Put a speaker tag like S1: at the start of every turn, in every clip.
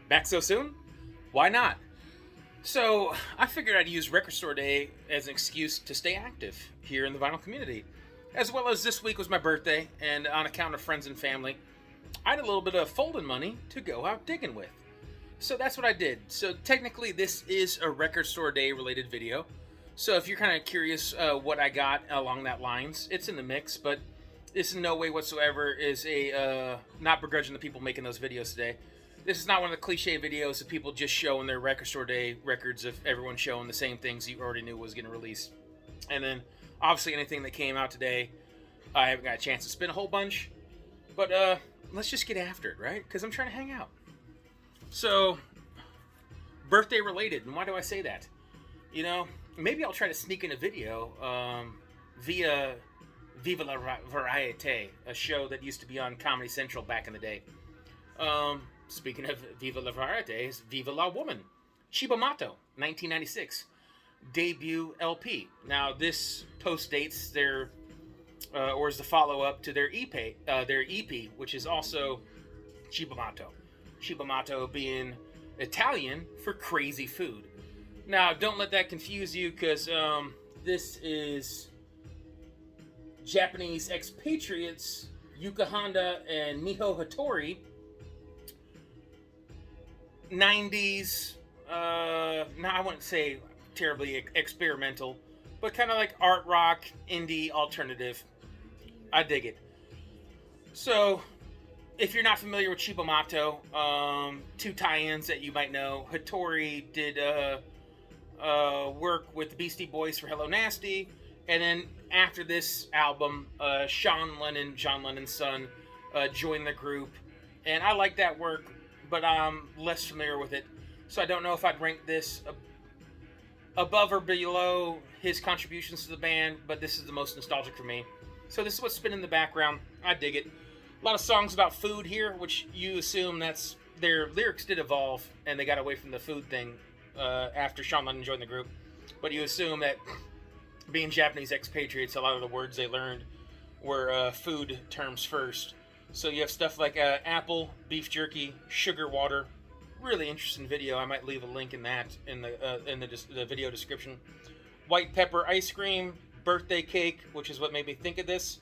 S1: Back so soon? Why not? So, I figured I'd use Record Store Day as an excuse to stay active here in the vinyl community. As well as this week was my birthday, and on account of friends and family, I had a little bit of folding money to go out digging with. So that's what I did. So technically this is a Record Store Day related video. So if you're kind of curious what I got along that lines, it's in the mix, but this in no way whatsoever is a, not begrudging the people making those videos today. This is not one of the cliche videos of people just showing their Record Store Day records of everyone showing the same things you already knew was getting released. And then, obviously, anything that came out today, I haven't got a chance to spin a whole bunch. But, let's just get after it, right? Because I'm trying to hang out. So, birthday related. And why do I say that? You know, maybe I'll try to sneak in a video via Viva la Variete, a show that used to be on Comedy Central back in the day. Speaking of Viva la Variete, is Viva la Woman. Chibamato, 1996. Debut LP. Now, this post dates their, or is the follow-up to their EP, which is also Chibamato. Chibamato being Italian for crazy food. Now, don't let that confuse you, because this is Japanese Ex-Patriots, Yuka Honda and Miho Hattori, 90s, now I wouldn't say terribly experimental, but kind of like art rock, indie, alternative. I dig it. So, if you're not familiar with Chibamato, two tie-ins that you might know. Hattori did work with the Beastie Boys for Hello Nasty, and then after this album, Sean Lennon, John Lennon's son, joined the group, and I like that work, but I'm less familiar with it, so I don't know if I'd rank this above or below his contributions to the band, but this is the most nostalgic for me. So this is what's spinning in the background. I dig it. A lot of songs about food here, which you assume that's their lyrics did evolve, and they got away from the food thing after Sean Lennon joined the group, but you assume that being Japanese Ex-Patriots, a lot of the words they learned were food terms first. So you have stuff like apple, beef jerky, sugar water. Really interesting video. I might leave a link in that in the video description. white pepper ice cream, birthday cake, which is what made me think of this.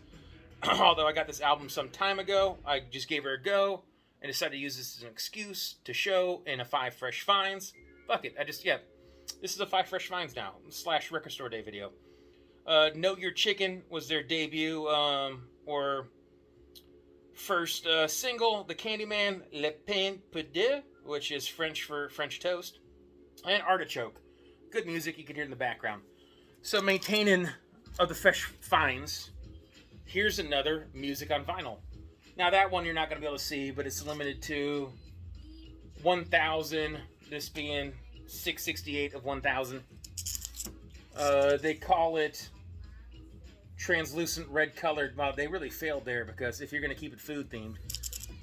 S1: Although I got this album some time ago, I just gave her a go and decided to use this as an excuse to show in a 5 Fresh Finds. Fuck it, this is a 5 Fresh Finds now, / Record Store Day video. Know Your Chicken was their debut, or first single, The Candyman, Le Pain Pédé, which is French for French toast, and Artichoke. Good music you can hear in the background. So maintaining of the Fresh Finds, here's another music on vinyl. Now that one you're not going to be able to see, but it's limited to 1,000, this being 668 of 1,000. They call it translucent red colored. Well, they really failed there, because if you're going to keep it food themed,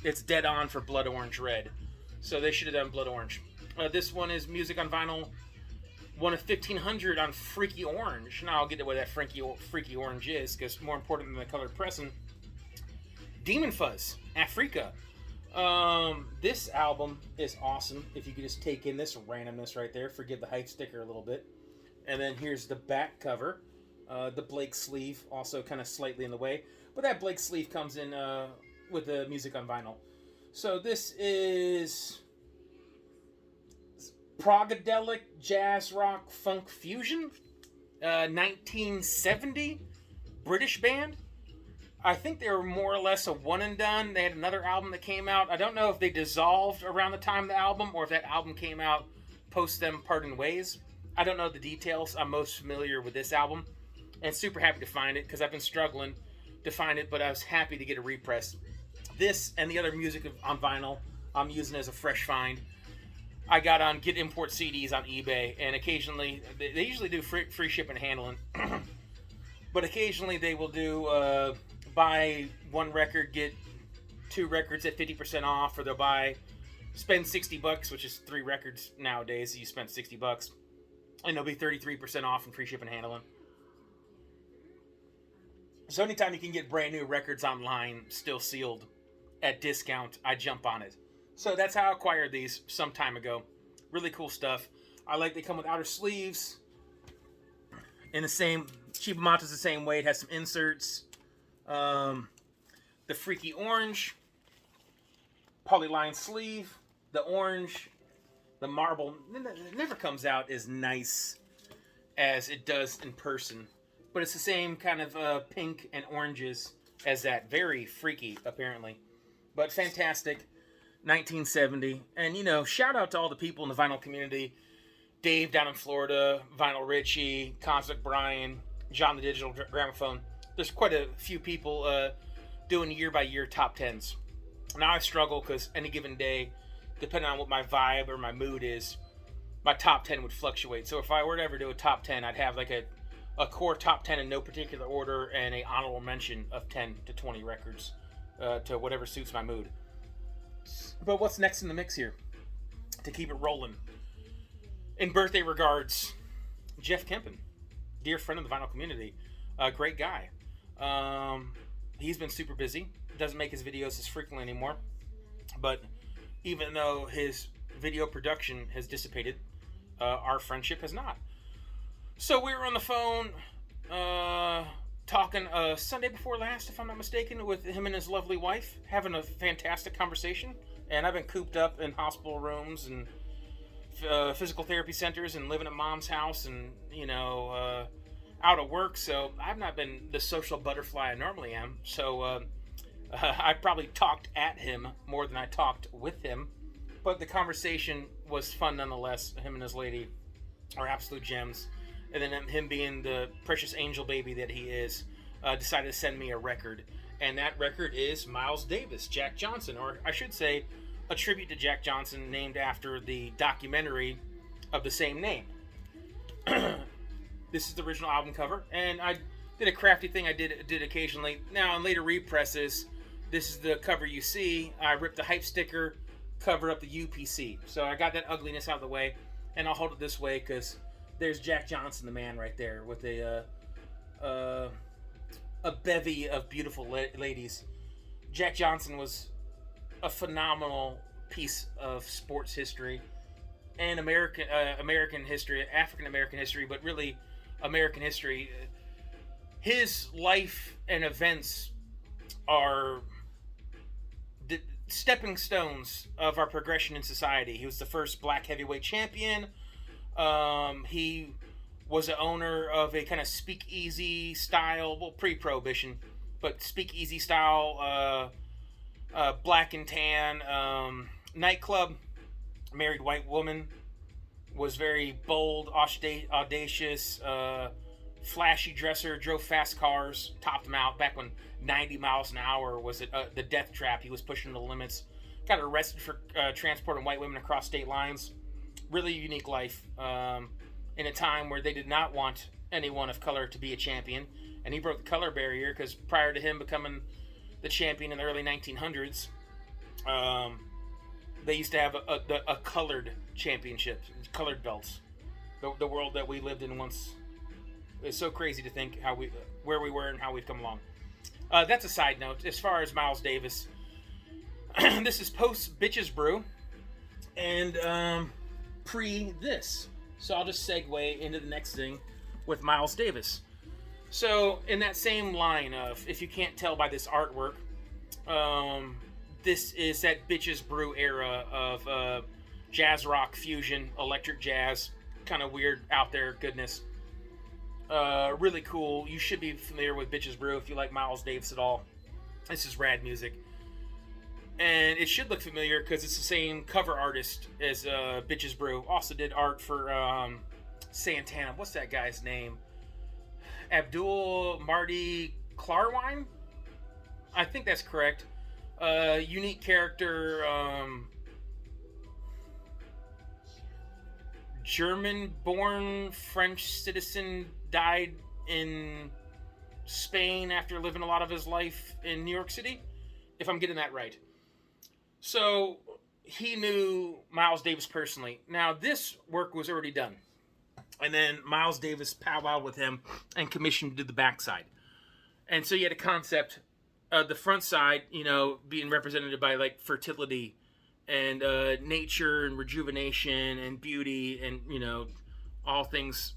S1: it's dead on for blood orange red. So they should have done blood orange. This one is music on vinyl, one of 1,500 on Freaky Orange. Now I'll get to what that Freaky Orange is, because more important than the colored pressing. Demon Fuzz, Africa. This album is awesome. If you could just take in this randomness right there, forgive the hype sticker a little bit. And then here's the back cover. The Blake sleeve, also kind of slightly in the way. But that Blake sleeve comes in with the music on vinyl. So this is progadelic jazz rock funk fusion. 1970 British band. I think they were more or less a one and done. They had another album that came out. I don't know if they dissolved around the time of the album, or if that album came out post them parting ways. I don't know the details. I'm most familiar with this album, and super happy to find it, because I've been struggling to find it, but I was happy to get a repress. This and the other music on vinyl I'm using as a fresh find. I got on Get Import CDs on eBay, and occasionally, they usually do free shipping and handling, but occasionally they will do buy one record, get 2 records at 50% off, or they'll spend $60, which is 3 records nowadays. You spend $60, and they'll be 33% off in free shipping and handling. So anytime you can get brand new records online, still sealed, at discount, I jump on it. So that's how I acquired these some time ago. Really cool stuff. I like they come with outer sleeves. In the same, Chibamata's the same way. It has some inserts. The Freaky Orange, polyline sleeve, the orange, the marble. It never comes out as nice as it does in person. But it's the same kind of pink and oranges as that. Very freaky, apparently. But fantastic. 1970. And, shout out to all the people in the vinyl community. Dave down in Florida, Vinyl Richie, Cosmic Brian, John the Digital Gramophone. There's quite a few people doing year-by-year top 10s. Now I struggle because any given day, depending on what my vibe or my mood is, my top 10 would fluctuate. So if I were to ever do a top 10, I'd have like a core top 10 in no particular order and a honorable mention of 10 to 20 records to whatever suits my mood. But what's next in the mix here to keep it rolling? In birthday regards, Jeff Kempen, dear friend of the vinyl community, a great guy. He's been super busy, doesn't make his videos as frequently anymore, but even though his video production has dissipated, our friendship has not. So we were on the phone talking Sunday before last, if I'm not mistaken, with him and his lovely wife, having a fantastic conversation. And I've been cooped up in hospital rooms and physical therapy centers and living at mom's house and, out of work. So I've not been the social butterfly I normally am. So I probably talked at him more than I talked with him. But the conversation was fun nonetheless. Him and his lady are absolute gems. And then him being the precious angel baby that he is, decided to send me a record. And that record is Miles Davis, Jack Johnson, or I should say a tribute to Jack Johnson named after the documentary of the same name. This is the original album cover, and I did a crafty thing I did occasionally. Now, in later represses, this is the cover you see. I ripped the hype sticker, covered up the UPC. So I got that ugliness out of the way, and I'll hold it this way because there's Jack Johnson, the man, right there with a bevy of beautiful ladies. Jack Johnson was a phenomenal piece of sports history and American history, African American history, but really American history. His life and events are the stepping stones of our progression in society. He was the first black heavyweight champion. He was the owner of a kind of speakeasy style, well, pre-prohibition, but speakeasy style, black and tan nightclub. Married white woman. Was very bold, audacious, flashy dresser, drove fast cars, topped them out back when 90 miles an hour was the death trap. He was pushing the limits. Got arrested for transporting white women across state lines. Really unique life in a time where they did not want anyone of color to be a champion. And he broke the color barrier because prior to him becoming the champion in the early 1900s, they used to have a colored championship, colored belts. The world that we lived in once. It's so crazy to think where we were and how we've come along. That's a side note. As far as Miles Davis, this is post Bitches Brew and pre this. So I'll just segue into the next thing with Miles Davis. So in that same line of, if you can't tell by this artwork, this is that Bitches Brew era of jazz rock fusion, electric jazz, kind of weird out there goodness. Really cool. You should be familiar with Bitches Brew if you like Miles Davis at all. This is rad music. And it should look familiar because it's the same cover artist as Bitches Brew. Also did art for Santana. What's that guy's name? Abdul Marty Klarwein? I think that's correct. Unique character, German-born French citizen, died in Spain after living a lot of his life in New York City, if I'm getting that right. So he knew Miles Davis personally. Now this work was already done, and then Miles Davis powwowed with him and commissioned to do the backside. And so you had a concept. The front side, being represented by like fertility and nature and rejuvenation and beauty and, all things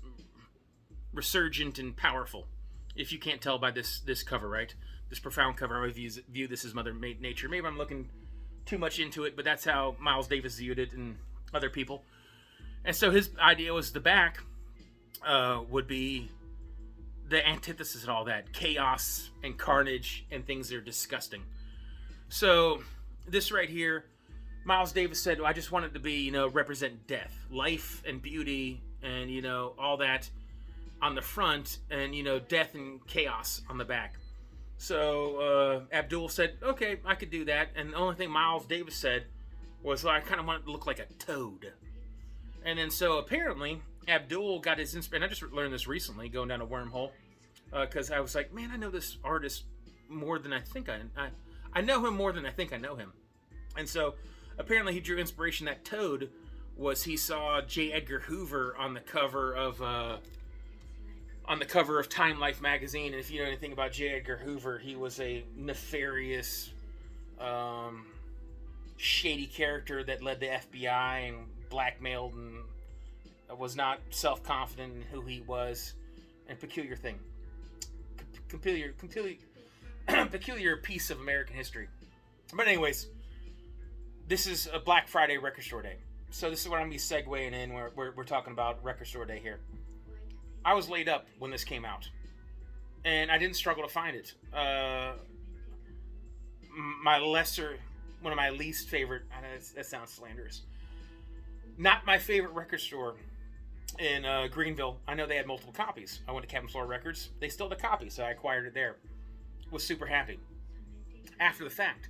S1: resurgent and powerful. If you can't tell by this cover, right? This profound cover, I view this as Mother Nature. Maybe I'm looking too much into it, but that's how Miles Davis viewed it and other people. And so his idea was the back would be the antithesis of all that. Chaos and carnage and things that are disgusting. So this right here, Miles Davis said, I just want it to be, represent death, life and beauty and, all that on the front and, death and chaos on the back. So Abdul said, okay, I could do that. And the only thing Miles Davis said was, I kind of want it to look like a toad. And then so apparently Abdul got his inspiration. I just learned this recently, going down a wormhole, because I was like, man, I know this artist more than I think I know him more than I think I know him. And so apparently he drew inspiration. That toad was, he saw J. Edgar Hoover on the cover of Time Life magazine. And if you know anything about J. Edgar Hoover, he was a nefarious, shady character that led the FBI and blackmailed and was not self-confident in who he was, and peculiar thing. Peculiar piece of American history. But anyways, this is a Black Friday Record Store Day. So this is what I'm going to be segueing in. We're talking about Record Store Day here. I was laid up when this came out, and I didn't struggle to find it. One of my least favorite, I know that sounds slanderous, not my favorite record store in Greenville. I know they had multiple copies. I went to Cabin Floor Records. They still had a copy, so I acquired it there. Was super happy. After the fact,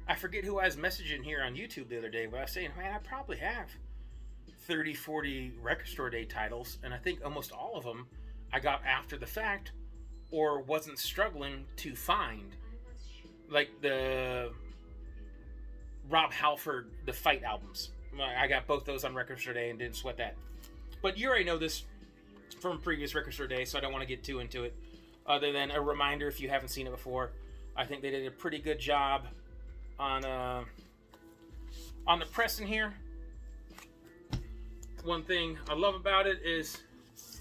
S1: I forget who I was messaging here on YouTube the other day, but I was saying, man, I probably have 30, 40 Record Store Day titles, and I think almost all of them I got after the fact or wasn't struggling to find. Like the Rob Halford, the Fight albums. I got both those on Record Store Day and didn't sweat that. But you already know this from previous Record Store Day, so I don't want to get too into it. Other than a reminder, if you haven't seen it before, I think they did a pretty good job on the pressing here. One thing I love about it is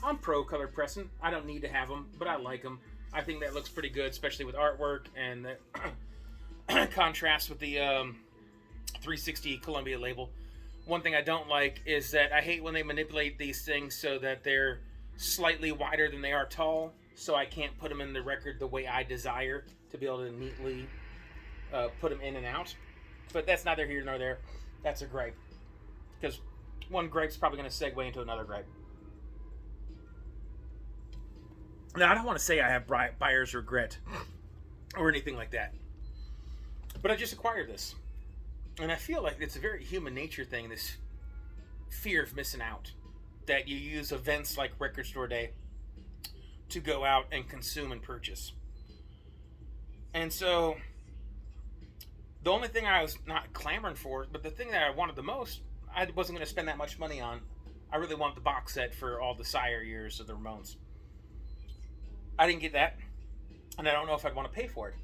S1: I'm pro color pressing. I don't need to have them, but I like them. I think that looks pretty good, especially with artwork and the contrast with the 360 Columbia label. One thing I don't like is that I hate when they manipulate these things so that they're slightly wider than they are tall, so I can't put them in the record the way I desire to be able to neatly put them in and out. But that's neither here nor there. That's a gripe. Because one gripe's probably going to segue into another gripe. Now, I don't want to say I have buyer's regret or anything like that. But I just acquired this. And I feel like it's a very human nature thing, this fear of missing out. That you use events like Record Store Day to go out and consume and purchase. And so, the only thing I was not clamoring for, but the thing that I wanted the most, I wasn't going to spend that much money on. I really want the box set for all the Sire years of the Ramones. I didn't get that, and I don't know if I'd want to pay for it.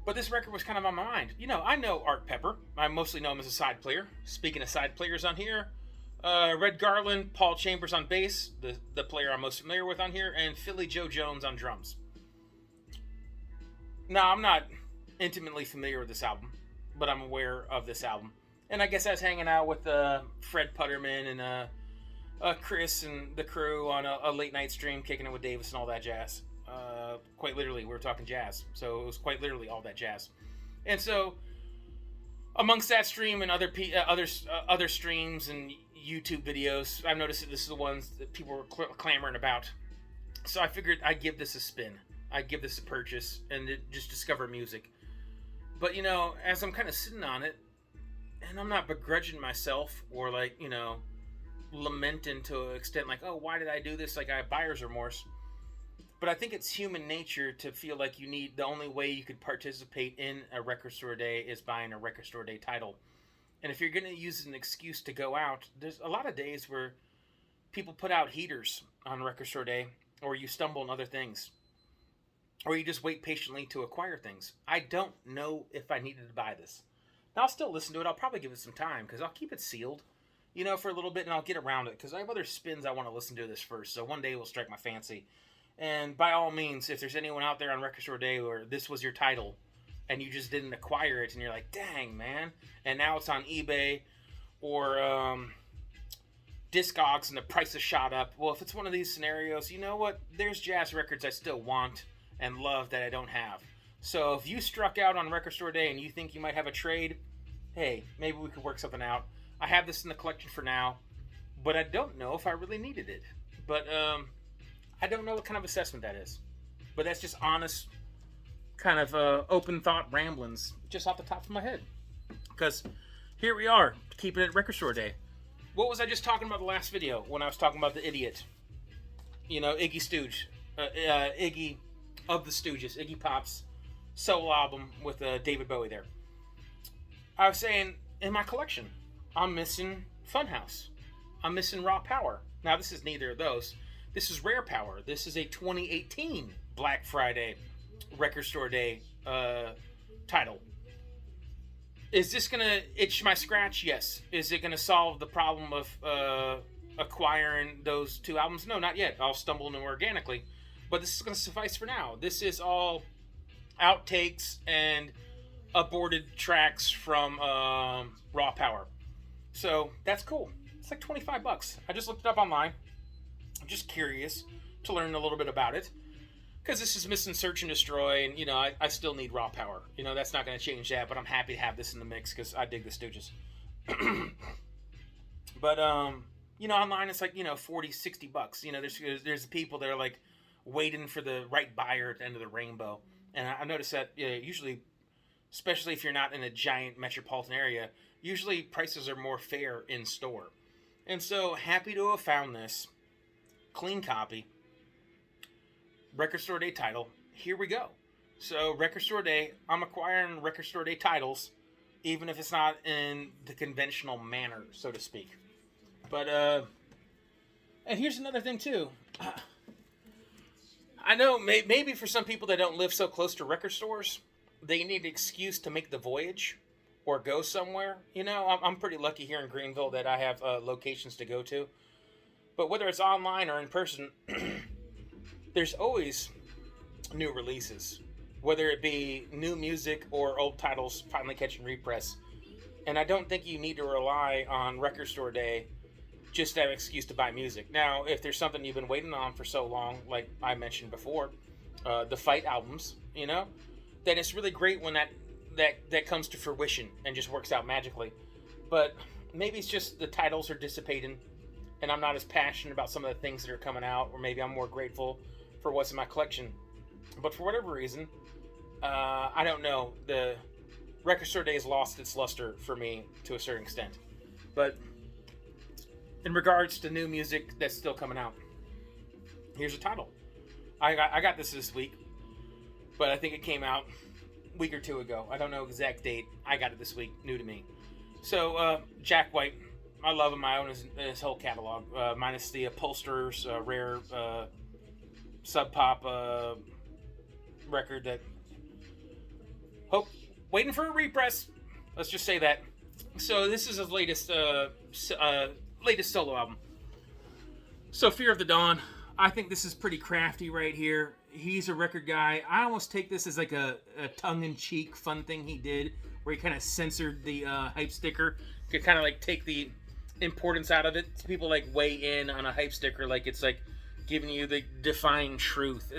S1: But this record was kind of on my mind. You know, I know Art Pepper. I mostly know him as a side player. Speaking of side players on here, Red Garland, Paul Chambers on bass, the player I'm most familiar with on here, and Philly Joe Jones on drums. Now, I'm not intimately familiar with this album, but I'm aware of this album. And I guess I was hanging out with Fred Putterman and Chris and the crew on a late night stream, kicking it with Davis and all that jazz. Quite literally, we were talking jazz, so it was quite literally all that jazz. And so, amongst that stream and other streams and YouTube videos, I've noticed that this is the ones that people were clamoring about. So I figured I'd give this a spin. I'd give this a purchase and just discover music. But, you know, as I'm kind of sitting on it, and I'm not begrudging myself or, like, you know, lamenting to an extent like, oh, why did I do this? Like, I have buyer's remorse. But I think it's human nature to feel like the only way you could participate in a Record Store Day is buying a Record Store Day title. And if you're going to use an excuse to go out, there's a lot of days where people put out heaters on Record Store Day, or you stumble on other things, or you just wait patiently to acquire things. I don't know if I needed to buy this. Now, I'll still listen to it. I'll probably give it some time, because I'll keep it sealed, you know, for a little bit, and I'll get around it, because I have other spins I want to listen to this first, so one day it will strike my fancy. And by all means, if there's anyone out there on Record Store Day where this was your title and you just didn't acquire it and you're like, dang, man, and now it's on eBay or Discogs and the price has shot up. Well, if it's one of these scenarios, you know what? There's jazz records I still want and love that I don't have. So if you struck out on Record Store Day and you think you might have a trade, hey, maybe we could work something out. I have this in the collection for now, but I don't know if I really needed it. But, I don't know what kind of assessment that is. But that's just honest, kind of open thought ramblings just off the top of my head. Because here we are, keeping it Record Store Day. What was I just talking about the last video when I was talking about the idiot? You know, Iggy Stooge. Iggy of the Stooges. Iggy Pop's solo album with David Bowie there. I was saying, in my collection, I'm missing Funhouse. I'm missing Raw Power. Now, this is neither of those. This is Rare Power. This is a 2018 Black Friday Record Store Day title. Is this going to itch my scratch? Yes. Is it going to solve the problem of acquiring those two albums? No, not yet. I'll stumble into them organically. But this is going to suffice for now. This is all outtakes and aborted tracks from Raw Power. So that's cool. It's like $25. I just looked it up online. I'm just curious to learn a little bit about it. Because this is missing Search and Destroy, and, you know, I still need Raw Power. You know, that's not going to change that, but I'm happy to have this in the mix because I dig the Stooges. But, you know, online it's like, you know, $40, $60. You know, there's people that are, like, waiting for the right buyer at the end of the rainbow. And I noticed that usually, especially if you're not in a giant metropolitan area, usually prices are more fair in store. And so, happy to have found this. Clean copy. Record Store Day title. Here we go. So, Record Store Day. I'm acquiring Record Store Day titles, even if it's not in the conventional manner, so to speak. But, and here's another thing, too. I know maybe for some people that don't live so close to record stores, they need an excuse to make the voyage or go somewhere. You know, I'm pretty lucky here in Greenville that I have locations to go to. But whether it's online or in person, there's always new releases, whether it be new music or old titles finally catching repress. And I don't think you need to rely on record store day just to have an excuse to buy music. Now, if there's something you've been waiting on for so long, like I mentioned before, the Fight albums, then it's really great when that comes to fruition and just works out magically. But maybe it's just the titles are dissipating, and I'm not as passionate about some of the things that are coming out, or maybe I'm more grateful for what's in my collection. But for whatever reason, I don't know. The record store days lost its luster for me to a certain extent. But in regards to new music that's still coming out, here's a title. I got this week, but I think it came out a week or two ago. I don't know exact date. I got it this week, new to me. So, Jack White, I love him. I own his whole catalog, minus the Upholsterers rare Sub Pop record that waiting for a repress. Let's just say that. So this is his latest solo album. So Fear of the Dawn. I think this is pretty crafty right here. He's a record guy. I almost take this as like a tongue-in-cheek fun thing he did, where he kind of censored the hype sticker. You could kind of like take the importance out of it. People like weigh in on a hype sticker like it's like giving you the defined truth.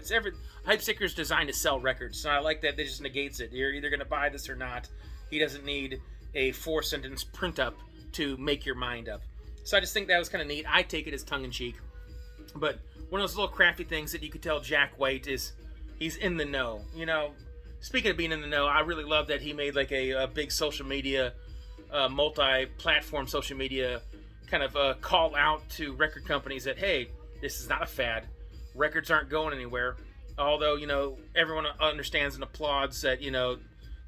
S1: Hype sticker's designed to sell records, so I like that. They just negates it. You're either going to buy this or not. He doesn't need a 4-sentence print up to make your mind up. So I just think that was kind of neat. I take it as tongue-in-cheek. But one of those little crafty things that you could tell Jack White is he's in the know. Speaking of being in the know, I really love that he made like a big social media, multi-platform social media kind of call out to record companies that, hey, this is not a fad. Records aren't going anywhere. Although, everyone understands and applauds that,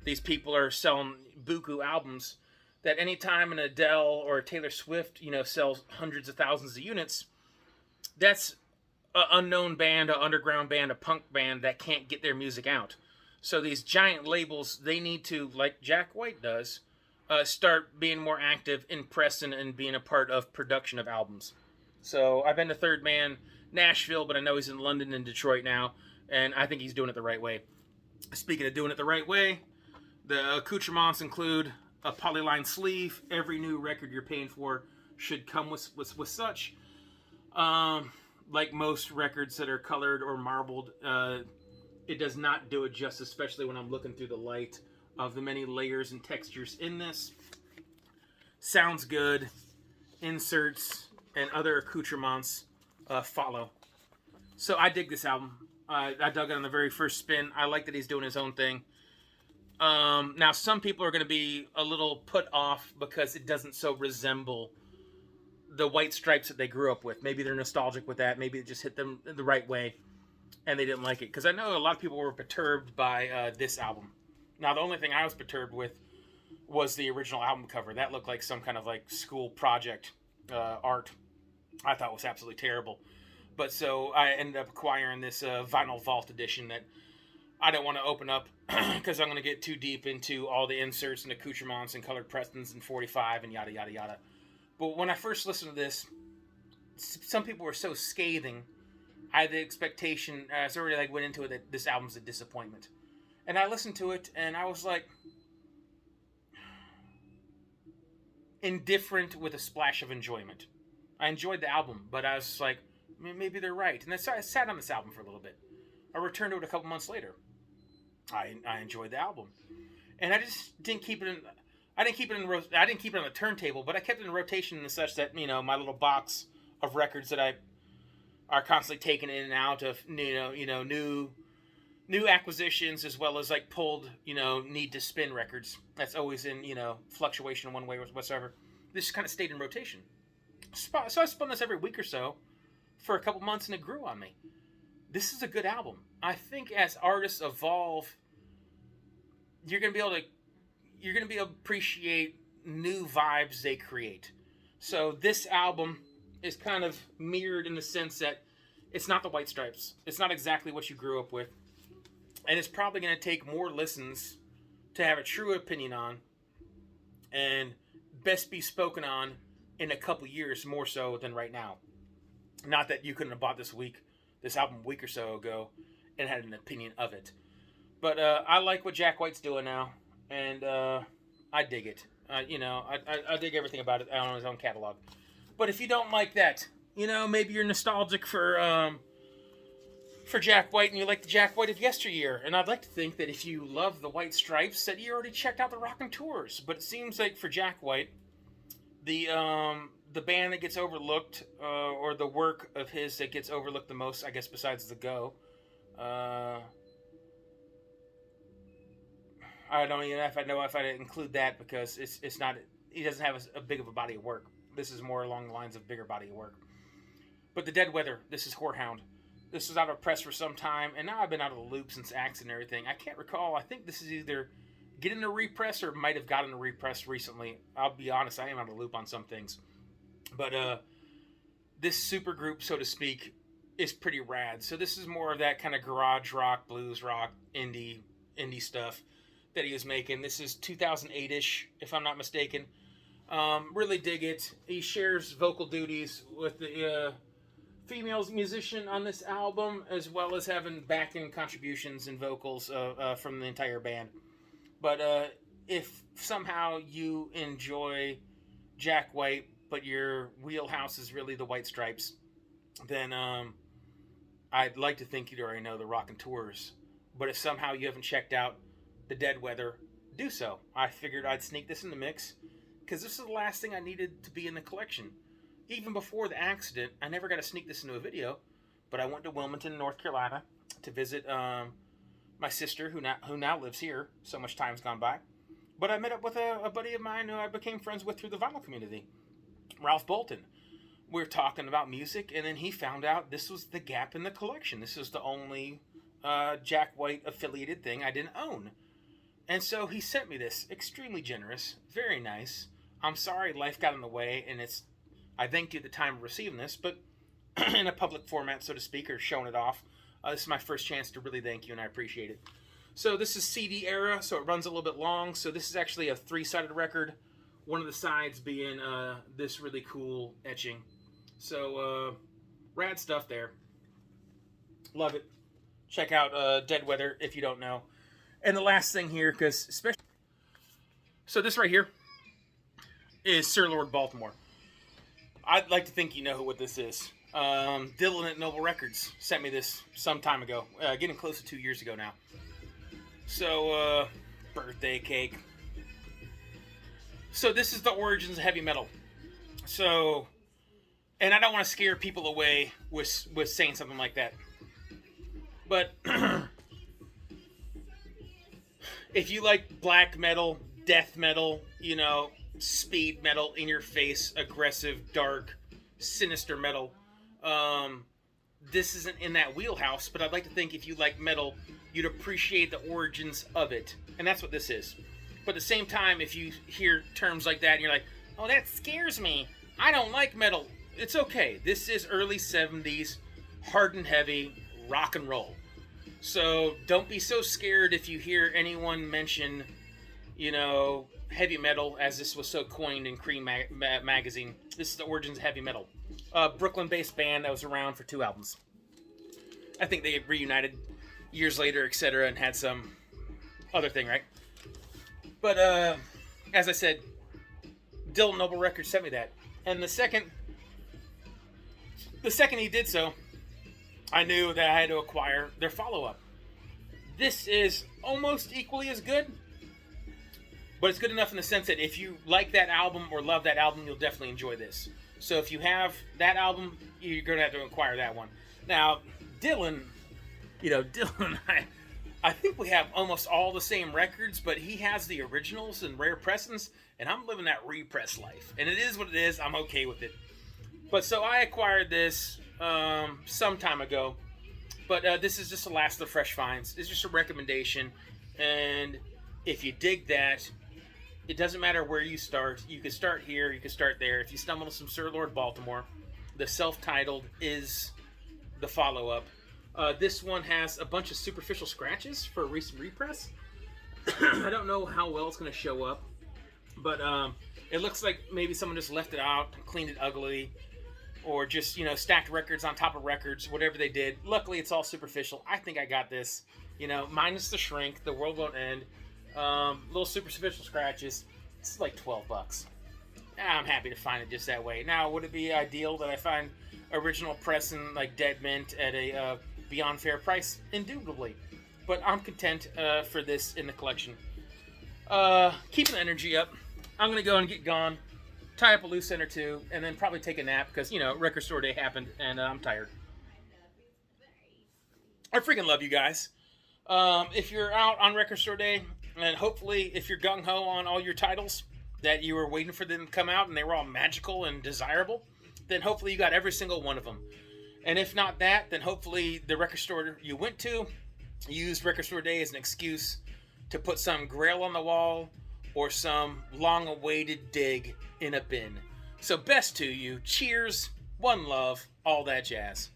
S1: these people are selling buku albums, that anytime an Adele or a Taylor Swift, sells hundreds of thousands of units, that's an unknown band, an underground band, a punk band that can't get their music out. So these giant labels, they need to, like Jack White does, start being more active in pressing and being a part of production of albums. So I've been to Third Man, Nashville, but I know he's in London and Detroit now, and I think he's doing it the right way. Speaking of doing it the right way, the accoutrements include a polyline sleeve. Every new record you're paying for should come with such. Like most records that are colored or marbled, it does not do it justice, especially when I'm looking through the light of the many layers and textures in this. Sounds good. Inserts and other accoutrements follow. So I dig this album. I dug it on the very first spin. I like that he's doing his own thing. Now, some people are going to be a little put off because it doesn't so resemble the White Stripes that they grew up with. Maybe they're nostalgic with that. Maybe it just hit them the right way and they didn't like it. Because I know a lot of people were perturbed by this album. Now, the only thing I was perturbed with was the original album cover. That looked like some kind of like school project art. I thought was absolutely terrible. But so I ended up acquiring this vinyl vault edition that I don't want to open up because I'm going to get too deep into all the inserts and accoutrements and colored Prestons and 45 and yada, yada, yada. But when I first listened to this, some people were so scathing. I had the expectation, I already like went into it, that this album's a disappointment. And I listened to it and I was like, indifferent with a splash of enjoyment. I enjoyed the album, but I was like, maybe they're right. And I sat on this album for a little bit. I returned to it a couple months later. I enjoyed the album, and I just didn't keep it in. I didn't keep it on the turntable, but I kept it in rotation and such that my little box of records that I are constantly taken in and out of new acquisitions, as well as like pulled need to spin records. That's always in fluctuation in one way or whatsoever. This just kind of stayed in rotation. So I spun this every week or so for a couple months, and it grew on me. This is a good album. I think as artists evolve, you're gonna be able to appreciate new vibes they create. So this album is kind of mirrored in the sense that it's not the White Stripes. It's not exactly what you grew up with, and it's probably gonna take more listens to have a true opinion on, and best be spoken on in a couple years more so than right now. Not that you couldn't have bought this album a week or so ago, and had an opinion of it. But I like what Jack White's doing now, and I dig it. I dig everything about it on his own catalog. But if you don't like that, maybe you're nostalgic for Jack White and you like the Jack White of yesteryear. And I'd like to think that if you love the White Stripes, that you already checked out the Rockin' Tours. But it seems like for Jack White, the band that gets overlooked, or the work of his that gets overlooked the most, I guess, besides the Go. I don't even know if I include that, because it's not. He doesn't have a big of a body of work. This is more along the lines of bigger body of work. But the Dead Weather, this is Whorehound. This was out of press for some time, and now I've been out of the loop since Axe and everything. I can't recall. I think this is either getting a repress or might have gotten a repress recently. I'll be honest, I am out of the loop on some things. But this super group, so to speak, is pretty rad. So this is more of that kind of garage rock, blues rock, indie stuff that he was making. This is 2008-ish, if I'm not mistaken. Really dig it. He shares vocal duties with the female musician on this album, as well as having backing contributions and vocals from the entire band. But if somehow you enjoy Jack White, but your wheelhouse is really the White Stripes, then I'd like to think you already know the Rockin' Tours. But if somehow you haven't checked out the Dead Weather, do so. I figured I'd sneak this in the mix, because this is the last thing I needed to be in the collection. Even before the accident, I never got to sneak this into a video, but I went to Wilmington, North Carolina, to visit my sister, who now lives here. So much time's gone by. But I met up with a buddy of mine who I became friends with through the vinyl community, Ralph Bolton. We were talking about music, and then he found out this was the gap in the collection. This was the only Jack White affiliated thing I didn't own. And so he sent me this. Extremely generous. Very nice. I'm sorry life got in the way, and I thanked you at the time of receiving this, but in a public format, so to speak, or showing it off. This is my first chance to really thank you, and I appreciate it. So this is CD era, so it runs a little bit long. So this is actually a 3-sided record. One of the sides being this really cool etching. So rad stuff there. Love it. Check out Dead Weather if you don't know. And the last thing here, because especially... So this right here is Sir Lord Baltimore. I'd like to think you know what this is. Dillon at Noble Records sent me this some time ago. Getting close to 2 years ago now. So, birthday cake. So this is the origins of heavy metal. So, and I don't want to scare people away with saying something like that. But if you like black metal, death metal, speed metal, in your face, aggressive, dark, sinister metal, this isn't in that wheelhouse, but I'd like to think if you like metal, you'd appreciate the origins of it. And that's what this is. But at the same time, if you hear terms like that and you're like, oh, that scares me, I don't like metal, it's okay. This is early 70s, hard and heavy, rock and roll. So don't be so scared if you hear anyone mention, heavy metal, as this was so coined in Cream magazine. This is the origins of heavy metal. Brooklyn-based band that was around for 2 albums. I think they reunited years later, etc., and had some other thing, right? But as I said, Dillon Noble Records sent me that, and the second he did so, I knew that I had to acquire their follow-up. This is almost equally as good, but it's good enough in the sense that if you like that album or love that album, you'll definitely enjoy this. So if you have that album, you're going to have to acquire that one. Now, Dillon, I think we have almost all the same records, but he has the originals and rare pressings, and I'm living that repress life. And it is what it is. I'm okay with it. But so I acquired this some time ago, but this is just the last of the fresh finds. It's just a recommendation, and if you dig that, it doesn't matter where you start. You can start here, you can start there. If you stumble on some Sir Lord Baltimore, the self-titled is the follow-up. This one has a bunch of superficial scratches for a recent repress. I don't know how well it's going to show up, but it looks like maybe someone just left it out, cleaned it ugly, or just, stacked records on top of records, whatever they did. Luckily, it's all superficial. I think I got this, minus the shrink. The world won't end. Little superficial scratches. It's like $12. I'm happy to find it just that way. Now, would it be ideal that I find original press and like dead mint at a beyond fair price? Indubitably. But I'm content for this in the collection. Keeping the energy up, I'm going to go and get gone, tie up a loose end or two, and then probably take a nap because, record store day happened and I'm tired. I freaking love you guys. If you're out on record store day, and hopefully if you're gung-ho on all your titles that you were waiting for them to come out and they were all magical and desirable, then hopefully you got every single one of them. And if not that, then hopefully the record store you went to used record store day as an excuse to put some grail on the wall or some long-awaited dig in a bin. So best to you. Cheers, one love, all that jazz.